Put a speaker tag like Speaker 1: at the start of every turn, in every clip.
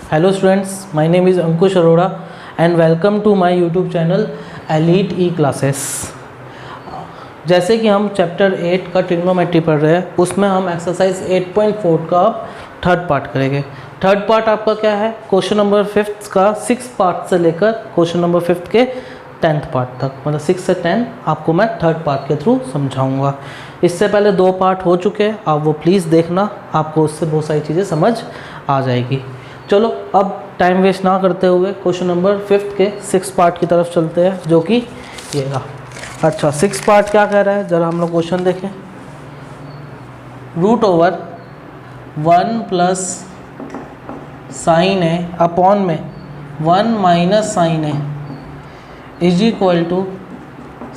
Speaker 1: Hello students, my name is Ankush Arora and welcome to my YouTube channel Elite E Classes। जैसे कि हम chapter 8 का trigonometry पढ़ रहे हैं, उसमें हम एक्सरसाइज 8.4 का थर्ड पार्ट करेंगे। थर्ड पार्ट आपका क्या है? क्वेश्चन नंबर 5 का 6 पार्ट से लेकर क्वेश्चन नंबर 5 के 10th पार्ट तक, मतलब 6 से 10 आपको मैं थर्ड पार्ट के थ्रू समझाऊंगा। इससे पहले 2 पार्ट हो चुके हैं, आप वो प्लीज़ देखना, आपको उससे बहुत सारी चीज़ें समझ आ जाएगी। चलो अब टाइम वेस्ट ना करते हुए क्वेश्चन नंबर 5 के 6 पार्ट की तरफ चलते हैं, जो कि ये रहा। अच्छा, 6 पार्ट क्या कह रहा है, ज़रा हम लोग क्वेश्चन देखें। Root over 1 plus sine A upon में 1 minus sine A is equal to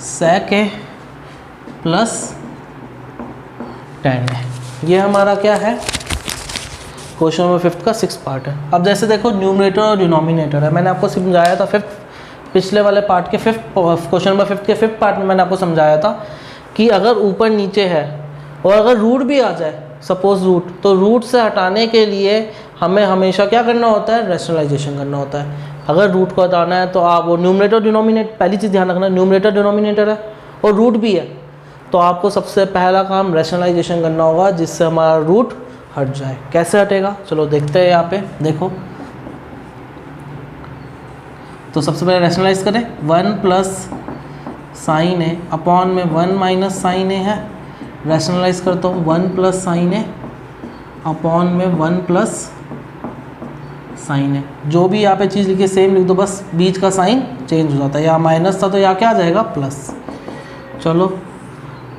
Speaker 1: sec A plus tan A. ये हमारा क्या है? क्वेश्चन नंबर 5 का 6 पार्ट है। अब जैसे देखो, न्यूमरेटर और डिनोमिनेटर है। मैंने आपको समझाया था पिछले वाले पार्ट के क्वेश्चन नंबर 5 के 5th पार्ट में मैंने आपको समझाया था कि अगर ऊपर नीचे है और अगर रूट भी आ जाए, सपोज रूट, तो रूट से हटाने के लिए हमें हमेशा क्या करना होता है? रैशनलाइजेशन करना होता है। अगर रूट को हटाना है तो आप वो न्यूमरेटर डिनोमिनेटर, पहली चीज़ ध्यान रखना, न्यूमरेटर डिनोमिनेटर है और रूट भी है, तो आपको सबसे पहला काम रैशनलाइजेशन करना होगा, जिससे हमारा रूट हट जाए। कैसे हटेगा? चलो देखते हैं। यहाँ पे देखो, तो सबसे पहले रैशनलाइज करें। 1 प्लस साइन ए अपॉन में 1 माइनस साइन ए है। रैशनलाइज करता हूँ, 1 प्लस साइन ए अपॉन में 1 प्लस साइन ए। जो भी यहाँ पे चीज़ लिखी सेम लिख दो, बस बीच का साइन चेंज हो जाता है। यहाँ माइनस था तो यहाँ क्या आ जाएगा? प्लस। चलो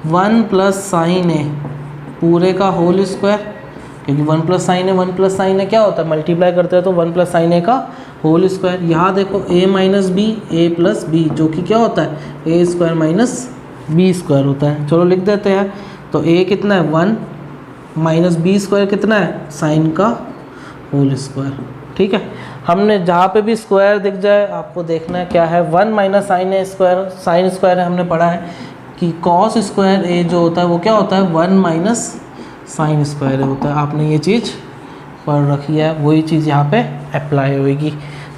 Speaker 1: 1 प्लस साइन ए पूरे का होल स्क्वायर, क्योंकि 1 प्लस साइन ए 1 प्लस साइन ए क्या होता है? मल्टीप्लाई करते हैं तो 1 प्लस साइन ए का होल स्क्वायर। यहाँ देखो a minus B, A plus B, जो कि क्या होता है? A square minus B square होता है। चलो लिख देते हैं। तो a कितना है? 1 माइनस बी स्क्वायर कितना है? साइन का होल स्क्वायर। ठीक है, हमने जहाँ पे भी स्क्वायर दिख जाए आपको देखना है क्या है? 1 माइनस साइन ए स्क्वायर, साइन स्क्वायर है, हमने पढ़ा है कि कॉस स्क्वायर ए जो होता है वो क्या होता है? 1 माइनस साइन स्क्वायर होता है। आपने ये चीज़ पढ़ रखी है, वही चीज़ यहाँ पे अप्लाई होएगी।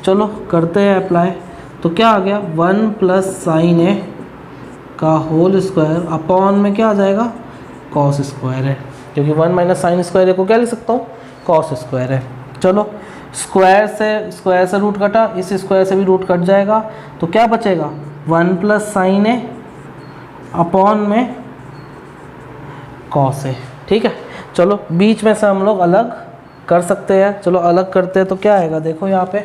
Speaker 1: चलो करते हैं अप्लाई। तो क्या आ गया? 1 प्लस साइन ए का होल स्क्वायर अपॉन में क्या आ जाएगा? कॉस स्क्वायर है, क्योंकि 1 माइनस साइन स्क्वायर ए को क्या लिख सकता हूँ? कॉस स्क्वायर है। चलो स्क्वायर से रूट कटा, इस स्क्वायर से भी रूट कट जाएगा, तो क्या बचेगा? 1 प्लस साइन ए अपॉन में कॉस ए। ठीक है, चलो बीच में से हम लोग अलग कर सकते हैं। चलो अलग करते हैं तो क्या आएगा? देखो यहाँ पे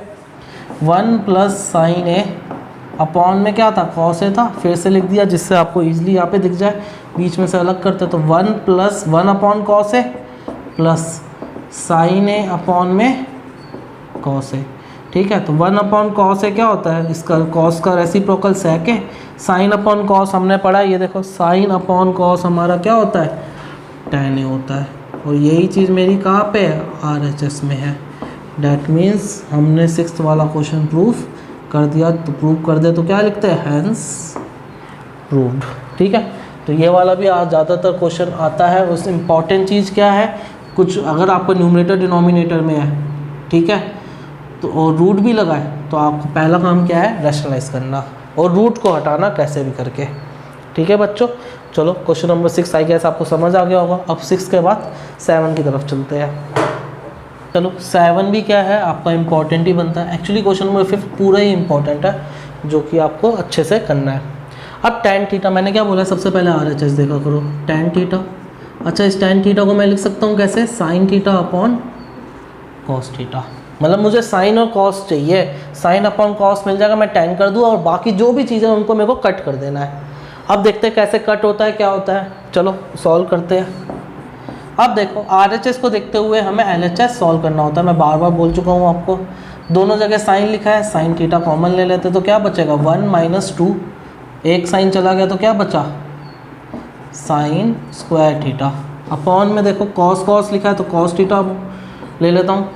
Speaker 1: 1 प्लस साइन ए अपॉन में क्या था? कॉस ए था, फिर से लिख दिया जिससे आपको इजीली यहाँ पे दिख जाए। बीच में से अलग करते हैं तो 1 plus 1 upon cos A plus sine A upon में कॉस ए। ठीक है, तो 1 अपॉन कॉस ए क्या होता है? इसका कॉस का रेसिप्रोकल सेक ए। साइन अपॉन कॉस हमने पढ़ा, ये देखो साइन अपॉन कॉस हमारा क्या होता है? tan ए होता है। और यही चीज़ मेरी कहाँ पे है? RHS में है। डैट मीन्स हमने 6th वाला क्वेश्चन प्रूफ कर दिया। तो प्रूफ कर दे तो क्या लिखते हैं? Hence proved. ठीक है, तो ये वाला भी आज ज़्यादातर क्वेश्चन आता है। उस इम्पॉर्टेंट चीज़ क्या है? कुछ अगर आपको न्यूमरेटर डिनोमिनेटर में है, ठीक है, तो और रूट भी लगाए, तो आपको पहला काम क्या है? रैशनलाइज करना और रूट को हटाना कैसे भी करके। ठीक है बच्चों, चलो क्वेश्चन नंबर 6 आई गेस आपको समझ आ गया होगा। अब 6 के बाद 7 की तरफ चलते हैं। चलो 7 भी क्या है? आपका इम्पॉर्टेंट ही बनता है। एक्चुअली क्वेश्चन नंबर 5 पूरा ही इम्पॉर्टेंट है, जो कि आपको अच्छे से करना है। अब tan थीटा, मैंने क्या बोला? सबसे पहले RHS देखा करो। tan थीटा, अच्छा इस tan थीटा को मैं लिख सकता हूँ कैसे? Sine theta upon cos theta. मतलब मुझे साइन और कॉस चाहिए, साइन अपॉन कॉस मिल जाएगा, मैं tan कर दूँ और बाकी जो भी चीज़ें उनको मेरे को कट कर देना है। अब देखते हैं कैसे कट होता है, क्या होता है। चलो सॉल्व करते हैं। अब देखो RHS को देखते हुए हमें LHS सॉल्व करना होता है। मैं बार बार बोल चुका हूँ आपको, दोनों जगह साइन लिखा है, साइन थीटा कॉमन ले लेते तो क्या बचेगा? 1 माइनस 2, एक साइन चला गया तो क्या बचा? साइन स्क्वायर थीटा अपॉन में देखो कॉस कॉस लिखा है तो कॉस थीटा ले लेता हूँ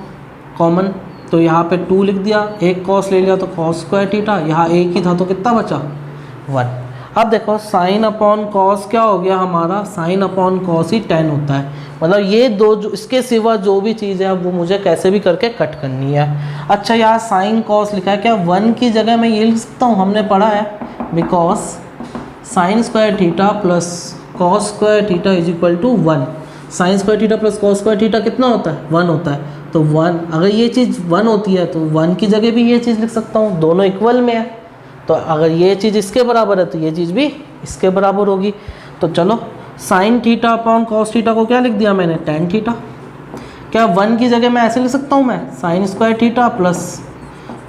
Speaker 1: कॉमन, तो यहाँ पे 2 लिख दिया, एक कॉस ले लिया तो कॉस स्क्वायर थीटा, यहाँ एक ही था तो कितना बचा? 1। अब देखो साइन अपॉन कॉस क्या हो गया हमारा, साइन अपॉन कॉस ही 10 होता है। मतलब ये दो जो इसके सिवा जो भी चीज़ है वो मुझे कैसे भी करके कट करनी है। अच्छा यहाँ साइन कॉस लिखा है, क्या 1 की जगह मैं ये लिख सकता हूँ, हमने पढ़ा है because sine square theta plus cos square theta is equal to 1। Sine square theta plus cos square theta कितना होता है, 1 होता है। तो 1 अगर ये चीज़ 1 होती है तो 1 की जगह भी ये चीज़ लिख सकता हूँ, दोनों इक्वल में है। तो अगर ये चीज़ इसके बराबर है तो ये चीज़ भी इसके बराबर होगी। तो चलो sine theta upon cos theta को क्या लिख दिया मैंने, टेन थीटा। क्या 1 की जगह मैं ऐसे लिख सकता हूँ, मैं sign square theta plus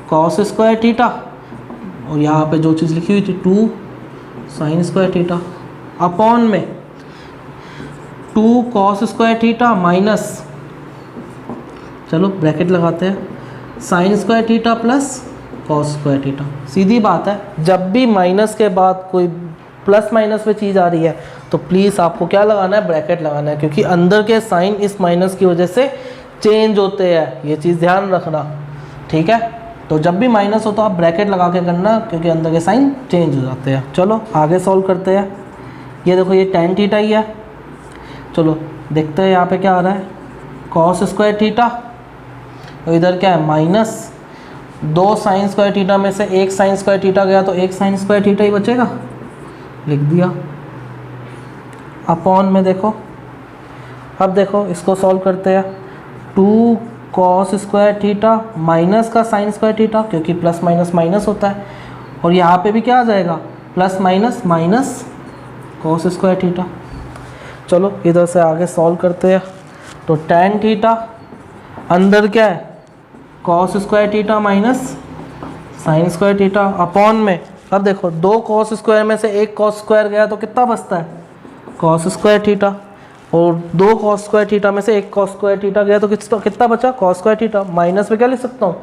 Speaker 1: cos square theta, और यहाँ पे जो चीज़ लिखी हुई थी 2 साइन स्क्वायर थीटा अपॉन में 2 कॉस स्क्वायर थीटा माइनस, चलो ब्रैकेट लगाते हैं, sine square theta plus cos square theta. सीधी बात है, जब भी माइनस के बाद कोई प्लस माइनस में चीज़ आ रही है तो प्लीज़ आपको क्या लगाना है, ब्रैकेट लगाना है, क्योंकि अंदर के साइन इस माइनस की वजह से चेंज होते हैं, ये चीज़ ध्यान रखना, ठीक है। तो जब भी माइनस हो तो आप ब्रैकेट लगा के करना, क्योंकि अंदर के साइन चेंज हो जाते हैं। चलो आगे सॉल्व करते हैं। ये देखो ये टेन थीटा ही है, चलो देखते हैं यहाँ पे क्या आ रहा है, कॉस स्क्वायर थीटा, और इधर क्या है माइनस 2 साइन स्क्वायर थीटा में से 1 साइन स्क्वायर थीटा गया तो 1 साइन स्क्वायर थीटा ही बचेगा, लिख दिया अपॉन में। देखो अब देखो इसको सॉल्व करते हैं, 2 कॉस स्क्वायर थीटा माइनस का साइन स्क्वायर थीटा, क्योंकि प्लस माइनस माइनस होता है, और यहाँ पे भी क्या आ जाएगा plus minus minus cos square theta. चलो इधर से आगे सॉल्व करते हैं। तो टेन थीटा अंदर क्या है cos square theta minus sign square theta upon में, अब देखो 2 कॉस स्क्वायर में से 1 कॉस स्क्वायर गया तो कितना बचता है, कॉस स्क्वायर थीटा, और 2 कॉस स्क्वायर थीटा में से 1 कॉस स्क्वायर थीटा गया तो कितना बचा, कॉस स्क्वायर थीटा। माइनस में क्या लिख सकता हूँ,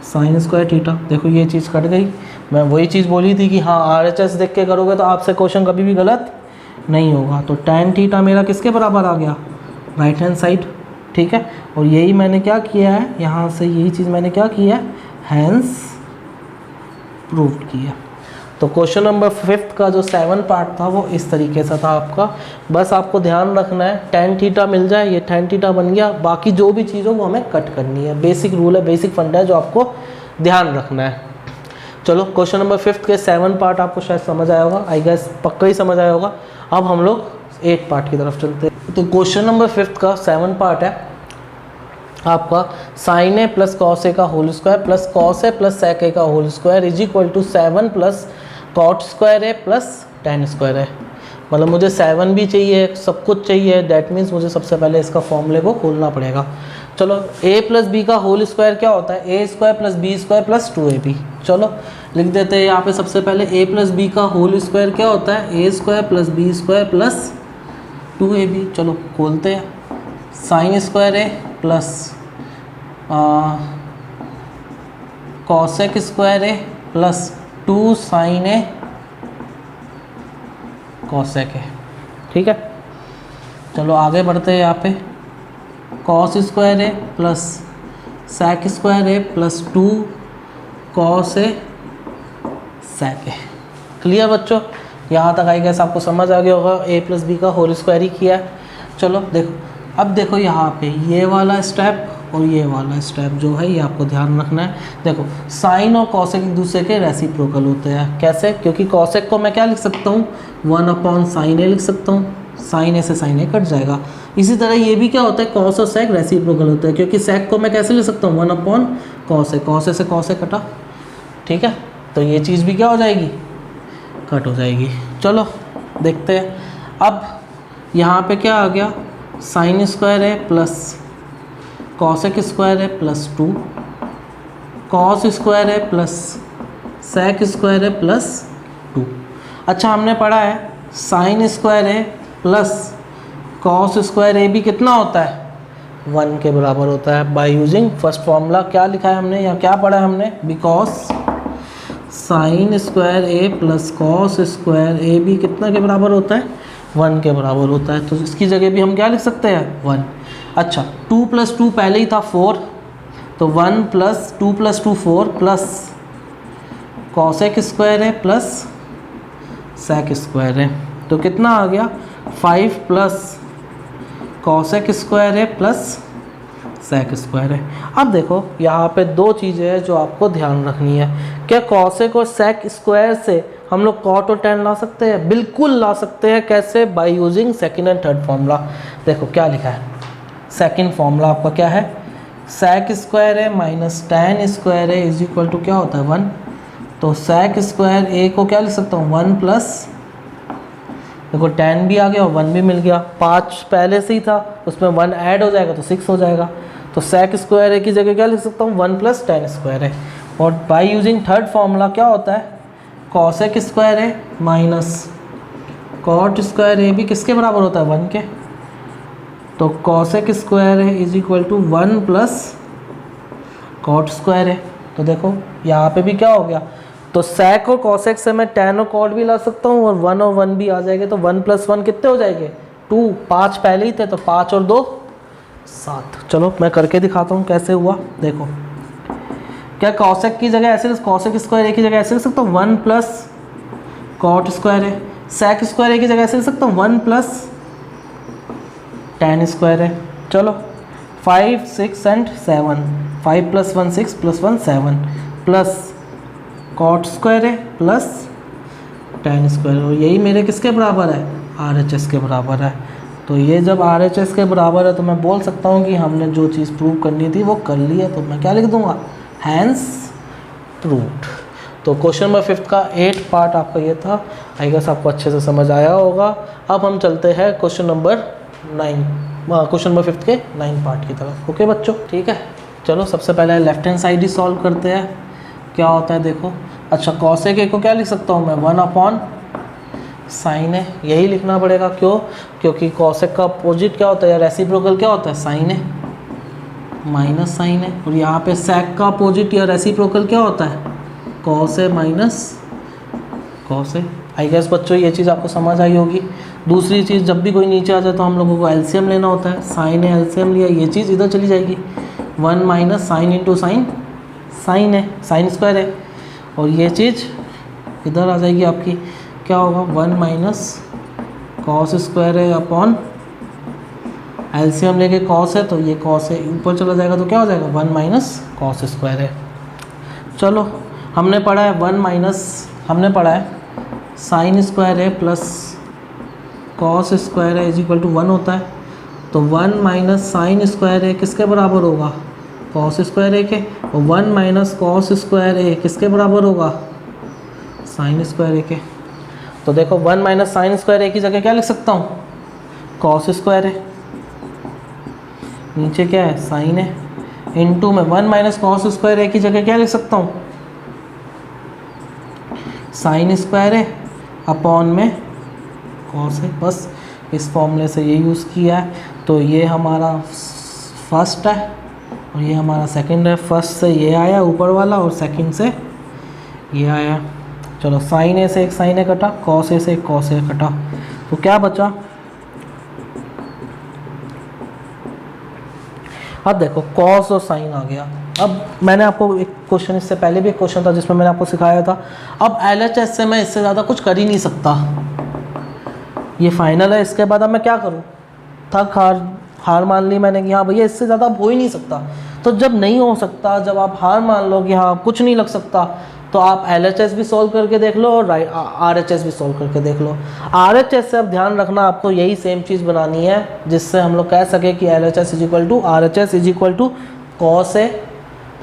Speaker 1: साइन स्क्वायर थीटा। देखो ये चीज़ कट गई। मैं वही चीज़ बोली थी कि हाँ RHS देख के करोगे तो आपसे क्वेश्चन कभी भी गलत नहीं होगा। तो टेन थीटा मेरा किसके बराबर आ गया, राइट हैंड साइड, ठीक है। और यही मैंने क्या किया है, यहाँ से यही चीज़ मैंने क्या किया है, हैंस प्रूव्ड किया। तो क्वेश्चन नंबर 5 का जो 7 पार्ट था वो इस तरीके से था आपका। बस आपको ध्यान रखना है टेन थीटा मिल जाए, ये टेन थीटा बन गया, बाकी जो भी चीज़ हो वो हमें कट करनी है। बेसिक रूल है, बेसिक फंडा है जो आपको ध्यान रखना है। चलो क्वेश्चन नंबर 5 के 7 पार्ट आपको शायद समझ आया होगा, आई गेस पक्का ही समझ आया होगा। अब हम लोग 8 पार्ट की तरफ चलते हैं। तो क्वेश्चन नंबर 5 का 7 पार्ट है आपका, sine A plus cos A का whole square plus cos A plus sec A का whole square is equal to 7 plus cot square A plus tan square है। मतलब मुझे 7 भी चाहिए, सब कुछ चाहिए, दैट मीन्स मुझे सबसे पहले इसका फॉर्मूले को खोलना पड़ेगा। चलो a प्लस बी का होल स्क्वायर क्या होता है, A square plus B square plus 2ab। चलो लिख देते हैं यहाँ पे सबसे पहले a प्लस बी का होल स्क्वायर क्या होता है, A square plus B square plus 2ab। चलो खोलते हैं, sine square A plus cosec square A plus 2 sine A cosec A, ठीक है। चलो आगे बढ़ते हैं, यहाँ पे cos square A plus sec square A plus 2 cos A sec A. Clear बच्चों, यहाँ तक आई गेस आपको समझ आ गया होगा, a प्लस बी का होल स्क्वायर ही किया है। चलो देखो, अब देखो यहाँ पे ये वाला स्टेप और ये वाला स्टेप जो है ये आपको ध्यान रखना है। देखो साइन और कॉसेक एक दूसरे के रेसिप्रोकल होते हैं। कैसे, क्योंकि कॉसेक को मैं क्या लिख सकता हूँ, 1 अपॉन साइन ए लिख सकता हूँ, साइन ए से साइन ए कट जाएगा। इसी तरह ये भी क्या होता है, कॉस और सेक रेसिप्रोकल होता है, क्योंकि सेक को मैं कैसे लिख सकता हूँ, 1 upon cos A, cos A से कॉस ए कटा, ठीक है। तो ये चीज़ भी क्या हो जाएगी, कट हो जाएगी। चलो देखते हैं, अब यहाँ पे क्या आ गया, साइन स्क्वायर है प्लस कॉसेक स्क्वायर है प्लस 2 कॉस स्क्वायर है प्लस सेक स्क्वायर है प्लस 2। अच्छा हमने पढ़ा है साइन स्क्वायर है प्लस कॉस स्क्वायर ए भी कितना होता है, 1 के बराबर होता है। बाय यूजिंग फर्स्ट फॉर्मूला क्या लिखा है हमने, या क्या पढ़ा है हमने, because sine square A plus cos square A भी कितना के बराबर होता है, 1 के बराबर होता है। तो इसकी जगह भी हम क्या लिख सकते हैं, 1। अच्छा 2 + 2 पहले ही था 4, तो 1 + 2 + 2 4 प्लस कॉसेक स्क्वायर है प्लस सेक स्क्वायर है, तो कितना आ गया 5 प्लस कॉसेक स्क्वायर है प्लस सेक स्क्वायर है। अब देखो यहाँ पे दो चीज़ें हैं जो आपको ध्यान रखनी है। क्या कॉसेक और सेक स्क्वायर से हम लोग कॉट और टैन ला सकते हैं? बिल्कुल ला सकते हैं। कैसे? By using second and third formula. देखो क्या लिखा है, सेकंड फॉर्मूला आपका क्या है, सेक स्क्वायर है माइनस टैन स्क्वायर है इज इक्वल टू क्या होता है 1। तो सेक स्क्वायर ए को क्या लिख सकता हूँ 1 प्लस, देखो टैन भी आ गया और 1 भी मिल गया, 5 पहले से ही था उसमें 1 ऐड हो जाएगा तो 6 हो जाएगा। तो सेक स्क्वायर ए की जगह क्या लिख सकता हूँ 1 प्लस टैन स्क्वायर है। और बाय यूजिंग थर्ड फॉर्मूला क्या होता है, cosec square A minus cot square A भी किसके बराबर होता है 1 के। तो कॉसेक स्क्वायर है is equal to 1 plus cot square है। तो देखो यहाँ पे भी क्या हो गया, तो सेक और कॉसेक से मैं टैन और कॉट भी ला सकता हूँ और 1 भी आ जाएंगे। तो 1 प्लस 1 कितने हो जाएंगे 2, 5 पहले ही थे तो 5 और 2 7। चलो मैं करके दिखाता हूँ कैसे हुआ। देखो क्या कॉसेक की जगह ऐसे, कॉसेक स्क्वायर ए की जगह ऐसे लिख सकता हूँ 1 प्लस कॉट स्क्वायर है, सेक स्क्वायर ए की जगह ऐसे लिख सकता हूँ 1 प्लस टैन स्क्वायर है। चलो 5 6 and 7, 5 plus 1 6 plus 1 7 plus cot square है प्लस टैन स्क्वायर, और यही मेरे किसके बराबर है RHS के बराबर है। तो ये जब RHS के बराबर है तो मैं बोल सकता हूँ कि हमने जो चीज़ प्रूव करनी थी वो कर ली है। तो मैं क्या लिख दूँगा, हैंस प्रूव्ड। तो क्वेश्चन नंबर 5 का 8 पार्ट आपका ये था। आई गेस आपको अच्छे से समझ आया होगा। अब हम चलते हैं क्वेश्चन नंबर 5 के 9 पार्ट की तरफ। ओके बच्चों, ठीक है। चलो सबसे पहले लेफ्ट हैंड साइड ही सॉल्व करते हैं। क्या होता है देखो, अच्छा कॉसेक ए को क्या लिख सकता हूँ मैं 1 अपॉन साइन है, यही लिखना पड़ेगा। क्यों? क्योंकि कॉसेक का अपोजिट क्या होता है या रेसिप्रोकल क्या होता है, साइन है माइनस साइन है। और यहाँ पे सेक का अपोजिट या रेसिप्रोकल क्या होता है, कॉस है माइनस कॉस है। आई गेस बच्चों ये चीज़ आपको समझ आई होगी। दूसरी चीज़, जब भी कोई नीचे आ जाए तो हम लोगों को एलसीएम लेना होता है। साइन है, एलसीएम लिया, ये चीज़ इधर चली जाएगी, 1 minus sine into sine, sine है साइन स्क्वायर है, और ये चीज़ इधर आ जाएगी आपकी। क्या होगा 1 माइनस कॉस स्क्वायर है अपॉन एलसीएम लेके कॉस है, तो ये कॉस है ऊपर चला जाएगा तो क्या हो जाएगा 1 माइनस कॉस स्क्वायर है। चलो हमने पढ़ा है 1 माइनस, हमने पढ़ा है साइन स्क्वायर है प्लस कॉस स्क्वायर है इज इक्वल टू 1 होता है। तो 1 माइनस साइन स्क्वायर है किसके बराबर होगा, कॉस स्क्वायर ए के, और 1 माइनस कॉस स्क्वायर ए किसके बराबर होगा, साइन स्क्वायर ए के। तो देखो 1 माइनस साइन स्क्वायर ए की जगह क्या लिख सकता हूँ, कॉस स्क्वायर है, नीचे क्या है साइन है, इनटू में 1 माइनस कॉस स्क्वायर ए की जगह क्या लिख सकता हूँ, साइन स्क्वायर है अपॉन में कॉस है। बस इस फॉर्मूले से ये यूज़ किया है। तो ये हमारा फर्स्ट है और ये हमारा सेकंड है। फर्स्ट से ये आया ऊपर वाला और सेकंड से ये आया। चलो साइन ए से एक साइन ए कटा, कॉस ए से एक कॉस ए कटा, तो क्या बचा, अब देखो कॉस और साइन आ गया। अब मैंने आपको एक क्वेश्चन, इससे पहले भी एक क्वेश्चन था जिसमें मैंने आपको सिखाया था। अब LHS से मैं इससे ज़्यादा कुछ कर ही नहीं सकता, ये फाइनल है। इसके बाद अब मैं क्या करूँ, थक हार मान ली मैंने कि हाँ भैया इससे ज़्यादा अब हो ही नहीं सकता। तो जब नहीं हो सकता, जब आप हार मान लो कि हाँ कुछ नहीं लग सकता, तो आप LHS भी सॉल्व करके देख लो और RHS भी सॉल्व करके देख लो। RHS से अब ध्यान रखना, आपको यही सेम चीज़ बनानी है जिससे हम लोग कह सके कि LHS is equal to RHS is equal to cos A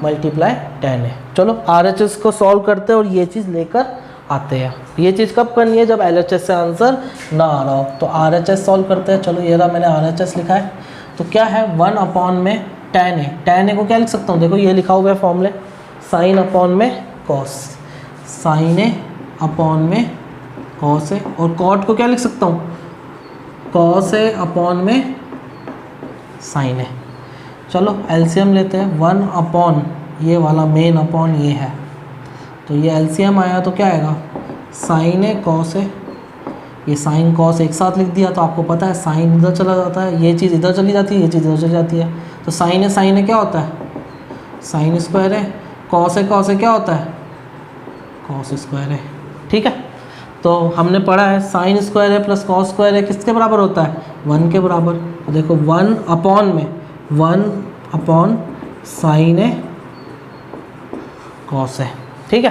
Speaker 1: multiply tan है। चलो RHS को सॉल्व करते हैं और ये चीज़ लेकर आते हैं। ये चीज़ कब करनी है, जब LHS से आंसर ना आ रहा हो। तो RHS सॉल्व करते हैं। चलो ये रहा, मैंने RHS लिखा है। तो क्या है 1 अपॉन में टैन है, टैन ए को क्या लिख सकता हूँ, देखो ये लिखा हुआ है फॉर्मूले, साइन अपॉन में कॉस, साइन ए अपॉन में कॉस ए, और कॉट को क्या लिख सकता हूँ, कॉस ए अपॉन में साइन ए। चलो एलसीएम लेते हैं, 1 अपॉन ये वाला मेन अपॉन ये है, तो ये एलसीएम आया तो क्या आएगा, साइन ए कॉस ए, ये साइन कॉस एक साथ लिख दिया। तो आपको पता है साइन इधर चला जाता है, ये चीज़ इधर चली जाती है, ये चीज़ इधर चली जाती है। तो साइन ए क्या होता है, साइन स्क्वायर है, कॉस ए क्या होता है, कॉस स्क्वायर है। ठीक है, तो हमने पढ़ा है साइन स्क्वायर है प्लस कॉस स्क्वायर है किसके बराबर होता है, 1 के बराबर। तो देखो 1 अपॉन में 1 अपॉन साइन है कॉस है। ठीक है,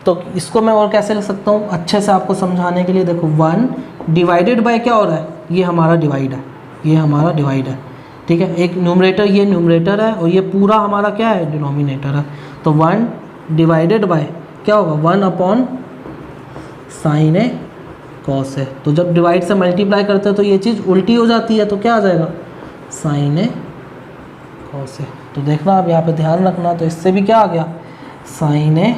Speaker 1: तो इसको मैं और कैसे लिख सकता हूँ अच्छे से आपको समझाने के लिए, देखो 1 डिवाइडेड बाय क्या हो रहा है, ये हमारा डिवाइड है, ये हमारा डिवाइड है। ठीक है, एक न्यूमरेटर, ये न्यूमरेटर है और ये पूरा हमारा क्या है, डिनोमिनेटर है। तो 1 डिवाइडेड बाय क्या होगा, 1 अपॉन साइन है कॉस है। तो जब डिवाइड से मल्टीप्लाई करते हैं तो ये चीज़ उल्टी हो जाती है, तो क्या आ जाएगा, साइन है कॉस है। तो देखना आप यहाँ पे ध्यान रखना, तो इससे भी क्या आ गया, साइन है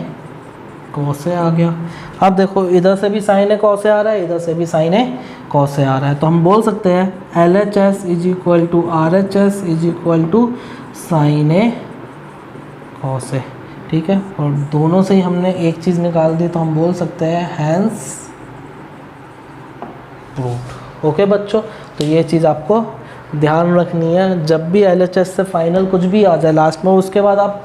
Speaker 1: कॉस है आ गया। अब देखो इधर से भी साइन है कॉस है आ रहा है, इधर से भी साइन है कॉस है आ रहा है। तो हम बोल सकते हैं LHS is equal to RHS is equal to sine है कॉस है। ठीक है, और दोनों से ही हमने एक चीज़ निकाल दी, तो हम बोल सकते हैं हैंस प्रूव्ड। ओके बच्चों, तो ये चीज़ आपको ध्यान रखनी है, जब भी LHS से फाइनल कुछ भी आ जाए लास्ट में, उसके बाद आप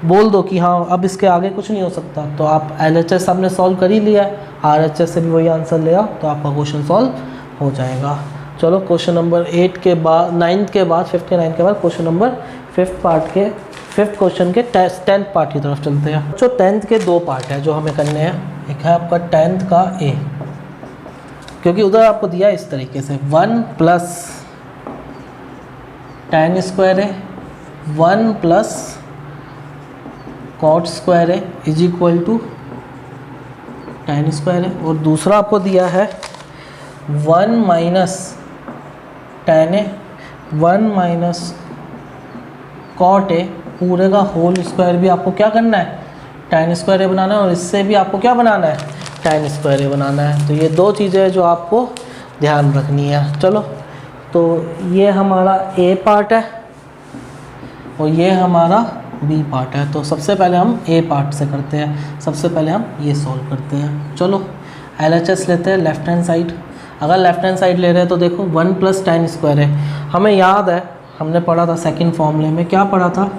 Speaker 1: बोल दो कि हाँ अब इसके आगे कुछ नहीं हो सकता, तो आप LHS आपने सॉल्व कर ही लिया है, RHS से भी वही आंसर ले आओ तो आपका क्वेश्चन सॉल्व हो जाएगा। चलो क्वेश्चन नंबर 8 के बाद 9th के बाद 5th के 9th के बाद क्वेश्चन नंबर 5th क्वेश्चन के 10th पार्ट की तरफ चलते हैं। जो 10th के 2 पार्ट है जो हमें करने हैं, एक है आपका 10th का A, क्योंकि उधर आपको दिया इस तरीके से 1 प्लस tan स्क्वायर है 1 प्लस कॉट स्क्वायर है is equal to tan square है, और दूसरा आपको दिया है 1 माइनस tan है 1 माइनस कॉट है पूरे का होल स्क्वायर भी आपको क्या करना है, tan स्क्वायर बनाना है, और इससे भी आपको क्या बनाना है, tan स्क्वायर बनाना है। तो ये 2 चीज़ें जो आपको ध्यान रखनी है। चलो, तो ये हमारा A पार्ट है और ये हमारा B पार्ट है। तो सबसे पहले हम A पार्ट से करते हैं, सबसे पहले हम ये सॉल्व करते हैं। चलो LHS लेते हैं लेफ़्ट हैंड साइड। अगर लेफ़्ट हैंड साइड ले रहे हैं तो देखो 1 प्लस tan स्क्वायर है, हमें याद है हमने पढ़ा था सेकंड फॉर्मूले में, क्या पढ़ा था,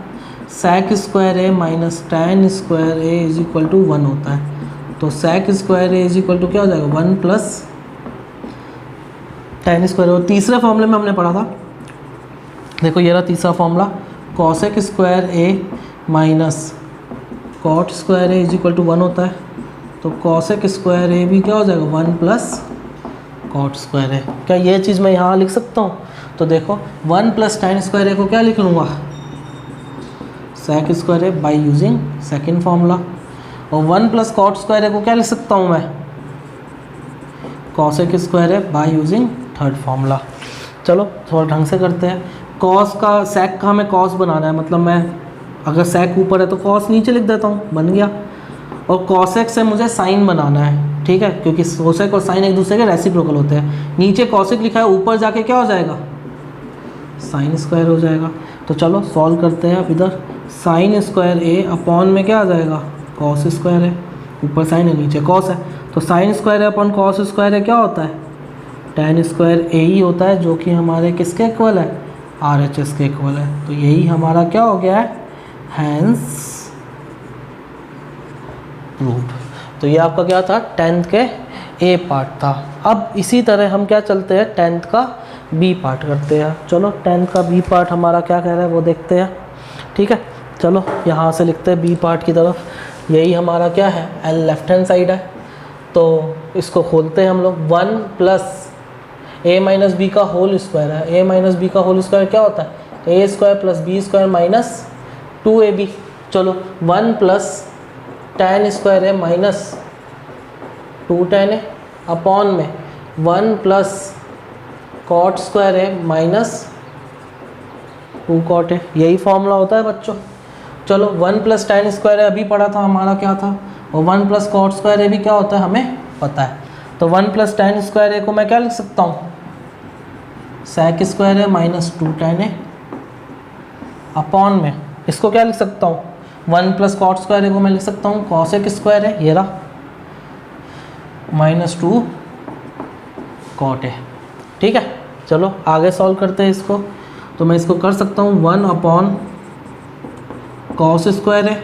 Speaker 1: sec square A minus tan square A is equal to 1 होता है। तो sec square A is equal to क्या हो जाएगा, 1 प्लस tan स्क्वायर। और तीसरे फॉर्मूले में हमने पढ़ा था, देखो ये रहा तीसरा formula, cosec square A minus cot square A is equal to 1 होता है। तो cosec स्क्वायर A भी क्या हो जाएगा, 1 प्लस कॉट स्क्वायर है। क्या ये चीज़ मैं यहाँ लिख सकता हूँ, तो देखो 1 प्लस tan स्क्वायर A को क्या लिख लूँगा, sec square A by using second formula, और 1 प्लस कॉट स्क्वायर A को क्या लिख सकता हूँ मैं, cosec square A by using third formula. चलो थोड़ा ढंग से करते हैं। कॉस का sec का हमें कॉस बनाना है, मतलब मैं अगर sec ऊपर है तो कॉस नीचे लिख देता हूँ, बन गया। और cosec से मुझे साइन बनाना है, ठीक है, क्योंकि cosec और साइन एक दूसरे के रेसिप्रोकल होते हैं। नीचे cosec लिखा है, ऊपर जाके क्या हो जाएगा, साइन स्क्वायर हो जाएगा। तो चलो सॉल्व करते हैं। अब इधर साइन स्क्वायर A अपॉन में क्या आ जाएगा, कॉस स्क्वायर है, ऊपर साइन है नीचे कॉस है, तो साइन स्क्वायर है अपॉन कॉस स्क्वायर है क्या होता है, tan स्क्वायर A ही होता है, जो कि हमारे किसके इक्वल है, RHS के इक्वल है। तो यही हमारा क्या हो गया है, हैंस प्रूव्ड। तो ये आपका क्या था, 10th के A पार्ट था। अब इसी तरह हम क्या चलते हैं, 10th का B पार्ट करते हैं। चलो 10th का B पार्ट हमारा क्या कह रहा है वो देखते हैं। ठीक है, चलो यहाँ से लिखते हैं B पार्ट की तरफ। यही हमारा क्या है, L लेफ्ट हैंड साइड है, तो इसको खोलते हैं हम लोग। 1 प्लस A माइनस बी का होल स्क्वायर है, A माइनस बी का होल स्क्वायर क्या होता है, A square plus B square minus 2AB। चलो 1 प्लस tan स्क्वायर है माइनस 2 tan है अपॉन में 1 प्लस कॉट स्क्वायर है माइनस 2 कॉट है। यही फॉर्मूला होता है बच्चों। चलो 1 प्लस tan स्क्वायर है अभी पढ़ा था हमारा क्या था, और 1 प्लस कॉट स्क्वायर है भी क्या होता है हमें पता है। तो 1 प्लस tan स्क्वायर है को मैं क्या लिख सकता हूँ, sec स्क्वायर है माइनस 2 tan है अपॉन में इसको क्या लिख सकता हूँ, 1 प्लस कॉट स्क्वायर को मैं लिख सकता हूँ cosec स्क्वायर है, ये रहा, माइनस 2 कॉट है। ठीक है, चलो आगे सॉल्व करते हैं इसको। तो मैं इसको कर सकता हूँ 1 अपॉन कॉस स्क्वायर है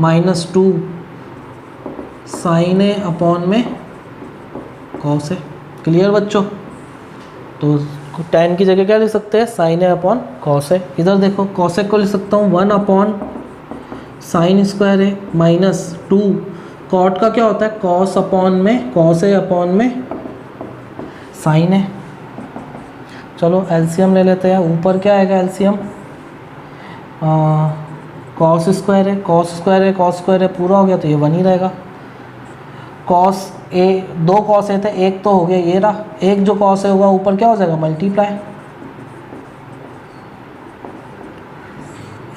Speaker 1: माइनस 2 साइन ए अपॉन में कॉस ए। क्लियर बच्चों? तो tan की जगह क्या लिख सकते हैं, sign A upon cos A. इधर देखो कॉस ए को लिख सकता हूँ 1 upon sine square A minus 2 cot का क्या होता है, कॉस अपॉन में कॉस ए अपॉन में साइन ए। चलो एलसीएम ले लेते हैं। ऊपर क्या आएगा एलसीएम, कॉस स्क्वायर है, कॉस स्क्वायर है, कॉस स्क्वायर है, पूरा हो गया तो ये 1 ही रहेगा। कॉस ए, 2 कॉस ए थे, एक तो हो गया ये रहा, एक जो कॉस ए होगा ऊपर क्या हो जाएगा, मल्टीप्लाई।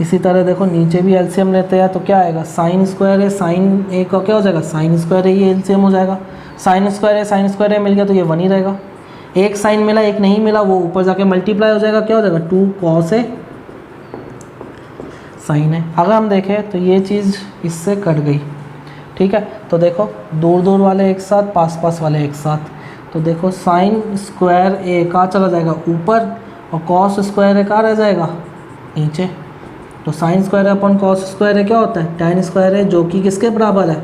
Speaker 1: इसी तरह देखो नीचे भी एलसीएम लेते हैं तो क्या आएगा, साइन स्क्वायर है, साइन ए का क्या हो जाएगा, साइन स्क्वायर है, ये एलसीएम हो जाएगा। साइन स्क्वायर है, साइन स्क्वायर है मिल गया तो ये 1 ही रहेगा। एक साइन मिला एक नहीं मिला, वो ऊपर जाके मल्टीप्लाई हो जाएगा, क्या हो जाएगा 2 कॉस ए साइन है। अगर हम देखें तो ये चीज़ इससे कट गई, ठीक है। तो देखो दूर दूर वाले एक साथ, पास पास वाले एक साथ, तो देखो साइन स्क्वायर ए का चला जाएगा ऊपर और कॉस स्क्वायर ए का रह जाएगा नीचे। तो sine square upon cos square A क्या होता है, tan स्क्वायर ए, जो कि किसके बराबर है,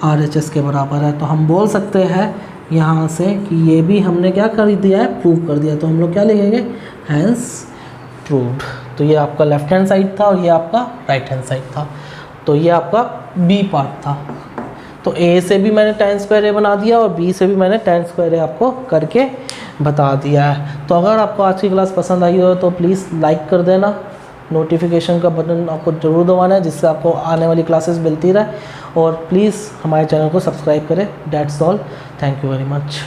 Speaker 1: RHS के बराबर है। तो हम बोल सकते हैं यहाँ से कि ये भी हमने क्या कर दिया है, प्रूव कर दिया। तो हम लोग क्या लिखेंगे, हैंस प्रूव्ड। तो ये आपका लेफ्ट हैंड साइड था और ये आपका राइट हैंड साइड था। तो ये आपका बी पार्ट था। तो ए से भी मैंने tan स्क्वायर ए बना दिया और बी से भी मैंने tan स्क्वायर ए आपको करके बता दिया है। तो अगर आपको आज की क्लास पसंद आई हो तो प्लीज़ लाइक कर देना, नोटिफिकेशन का बटन आपको ज़रूर दबाना है जिससे आपको आने वाली क्लासेस मिलती रहे, और प्लीज़ हमारे चैनल को सब्सक्राइब करें। That's all, thank you very much.